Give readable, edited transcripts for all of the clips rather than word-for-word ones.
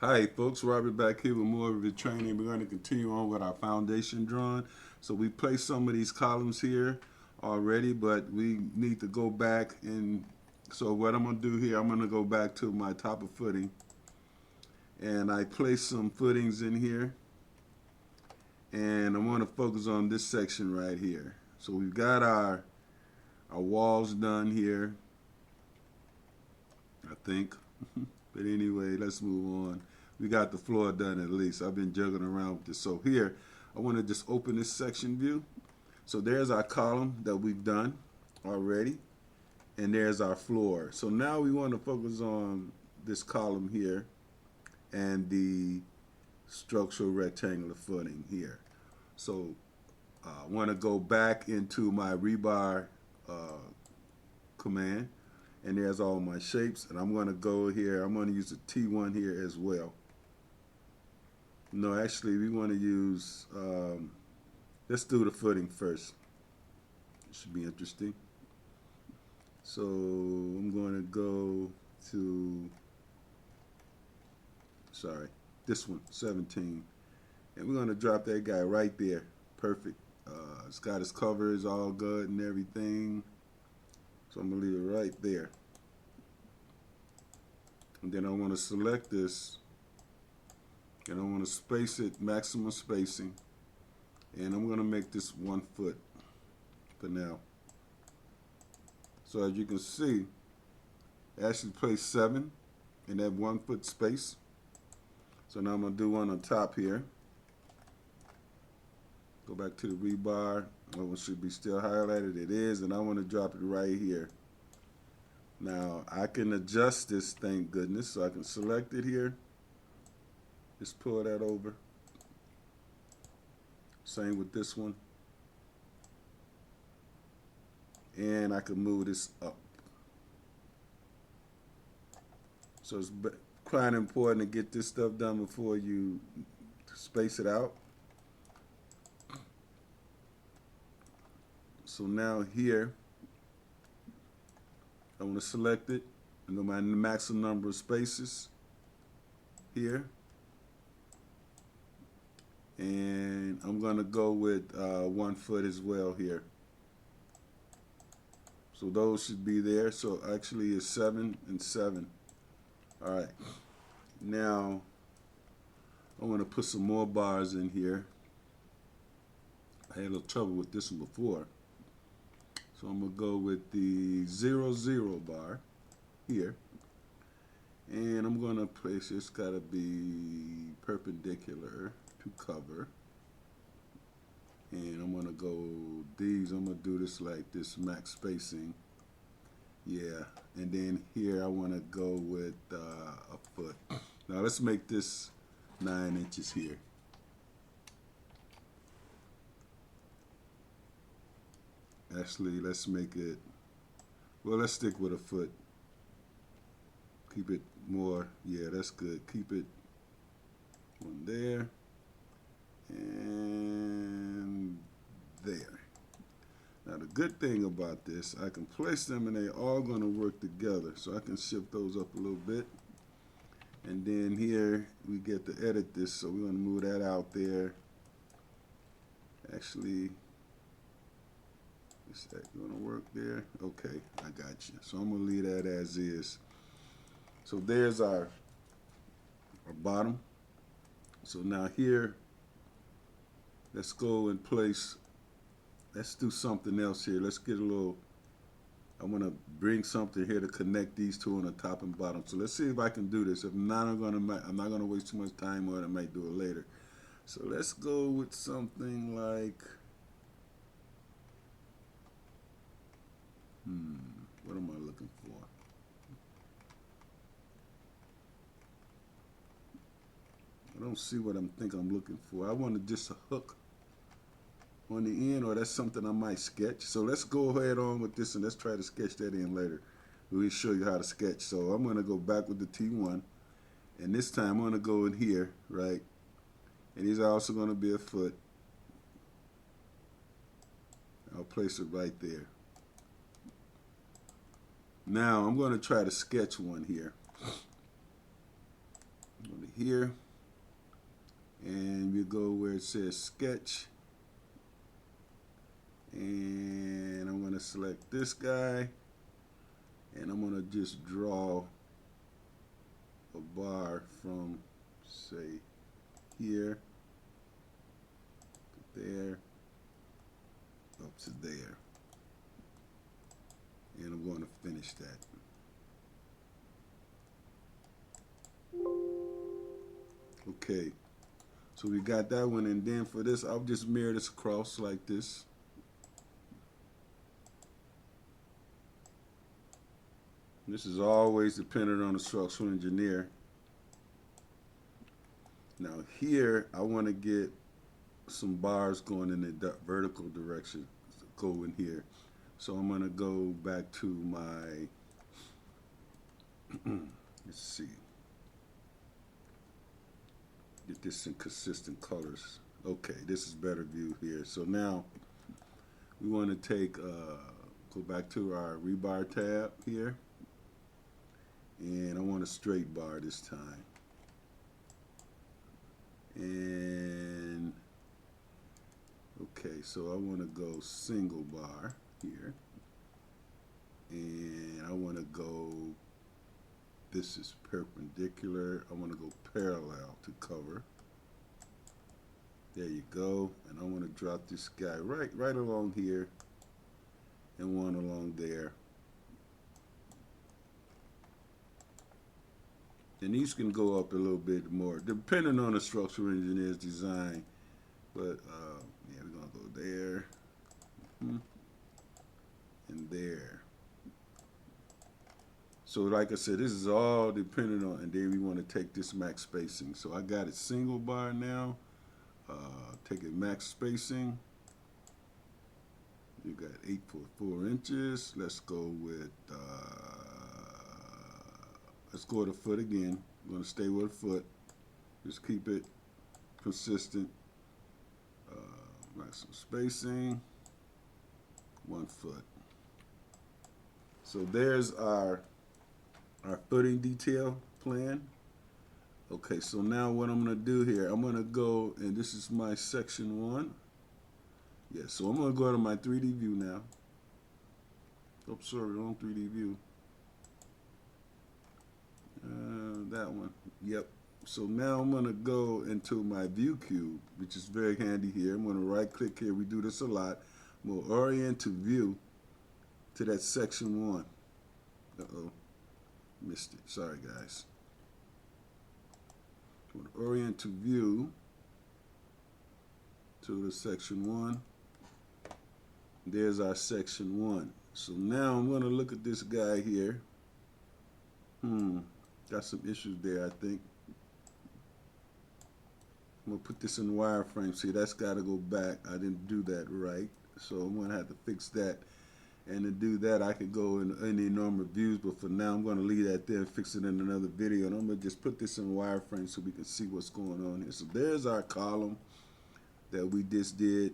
Hi folks, Robert back here with more Revit training. We're going to continue on with our foundation drawing. So we placed some of these columns here already, but we need to go back, and so what I'm going to do here, I'm going to go back to my top of footing, and I placed some footings in here, and I want to focus on this section right here. So we've got our walls done here, I think. But anyway, let's move on. We got the floor done at least. I've been juggling around with this. So here, I want to just open this section view. So there's our column that we've done already, and there's our floor. So now we want to focus on this column here and the structural rectangular footing here. So I want to go back into my rebar command, and there's all my shapes, and I'm going to go here. I'm going to use the T1 here as well. No, actually, we want to use, let's do the footing first. It should be interesting. So I'm going to go to, sorry, this one, 17. And we're going to drop that guy right there. Perfect. It's got his covers all good and everything. So I'm going to leave it right there. And then I want to select this, and I want to space it, maximum spacing, and I'm going to make this 1 foot for now. So as you can see, I actually placed 7 in that 1 foot space. So now I'm going to do one on top here. Go back to the rebar. That one should be still highlighted. It is, and I want to drop it right here. Now I can adjust this, thank goodness, so I can select it here. Just pull that over. Same with this one. And I can move this up. So it's quite important to get this stuff done before you space it out. So now here, I want to select it and go my maximum number of spaces here. And I'm going to go with 1 foot as well here. So those should be there. So actually it's 7 and 7. All right. Now I want to put some more bars in here. I had a little trouble with this one before. So I'm going to go with the 0, 0 bar here. And I'm going to place, it's got to be perpendicular to cover. And I'm going to go these, I'm going to do this like this max spacing. Yeah, and then here I want to go with a foot. Now let's make this 9 inches here. Actually, let's make it, well, let's stick with a foot. Keep it more, yeah, that's good. Keep it one there and there. Now the good thing about this, I can place them and they're all going to work together. So I can shift those up a little bit. And then here we get to edit this, so we're going to move that out there. Actually, is that going to work there? Okay, I got you. So I'm going to leave that as is. So there's our bottom. So now here, let's go and place, let's do something else here. Let's get a little, I want to bring something here to connect these two on the top and bottom. So let's see if I can do this. If not, I'm not going to waste too much time on it. I might do it later. So let's go with something like, what am I looking for? I don't see what I'm looking for. I wanted just a hook on the end, or that's something I might sketch. So let's go ahead on with this and let's try to sketch that in later. We'll show you how to sketch. So I'm going to go back with the T1, and this time I'm going to go in here, right? And these are also going to be a foot. I'll place it right there. Now I'm going to try to sketch one here. Go to here, and we go where it says sketch, and I'm going to select this guy, and I'm going to just draw a bar from, say, here to there, up to there, and I'm going to finish that. Okay, so we got that one, and then for this, I'll just mirror this across like this. This is always dependent on the structural engineer. Now here, I want to get some bars going in the vertical direction, go in here. So I'm going to go back to my, let's see, get this in consistent colors. Okay, this is better view here. So now we want to take, go back to our rebar tab here, and I want a straight bar this time. And okay, so I want to go single bar here, and I want to go, this is perpendicular, I want to go parallel to cover. There you go, and I want to drop this guy right along here, and one along there. And these can go up a little bit more, depending on the structural engineer's design. But yeah, we're gonna go there, and there. So like I said, this is all dependent on, and then we want to take this max spacing. So I got it single bar now. Take it max spacing. You got 8.4 inches. Let's go with, let's go with a foot again. I'm going to stay with a foot. Just keep it consistent. Maximum spacing, 1 foot. So there's our footing detail plan. Okay, so now what I'm going to do here, I'm going to go, and this is my section 1. Yeah, so I'm going to go to my 3D view now. Oops, sorry, wrong 3D view. That one. Yep. So now I'm going to go into my view cube, which is very handy here. I'm going to right click here. We do this a lot. I'm going to orient to view to that section 1. Uh-oh. Missed it. Sorry, guys. I'm going to orient to view to the section 1. There's our section 1. So now I'm going to look at this guy here. Got some issues there, I think. I'm going to put this in wireframe. See, that's got to go back. I didn't do that right. So I'm going to have to fix that. And to do that, I could go in any normal views. But for now, I'm going to leave that there and fix it in another video. And I'm going to just put this in wireframe so we can see what's going on here. So there's our column that we just did.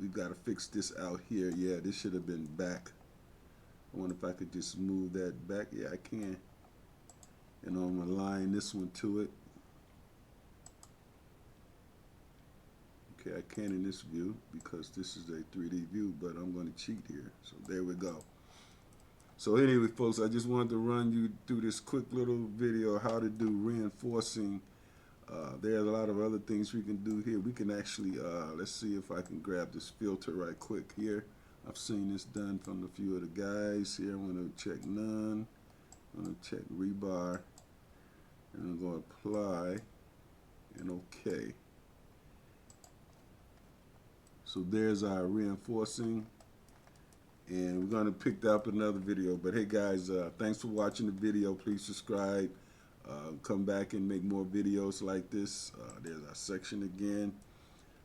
We've got to fix this out here. Yeah, this should have been back. I wonder if I could just move that back. Yeah, I can. And I'm going to align this one to it. Okay, I can in this view because this is a 3D view, but I'm going to cheat here. So there we go. So anyway, folks, I just wanted to run you through this quick little video how to do reinforcing. There's a lot of other things we can do here. We can actually, let's see if I can grab this filter right quick here. I've seen this done from a few of the guys here. I'm going to check none. I'm going to check rebar. And I'm going to apply and OK. So there's our reinforcing. And we're going to pick that up another video. But hey guys, thanks for watching the video. Please subscribe. Come back and make more videos like this. There's our section again.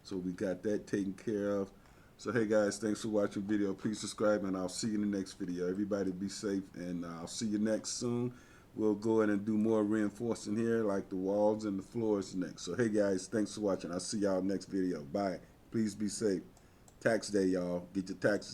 So we got that taken care of. So hey guys, thanks for watching the video. Please subscribe and I'll see you in the next video. Everybody be safe and I'll see you next soon. We'll go ahead and do more reinforcing here like the walls and the floors next. So hey guys, thanks for watching. I'll see y'all next video. Bye. Please be safe. Tax day, y'all. Get your taxes.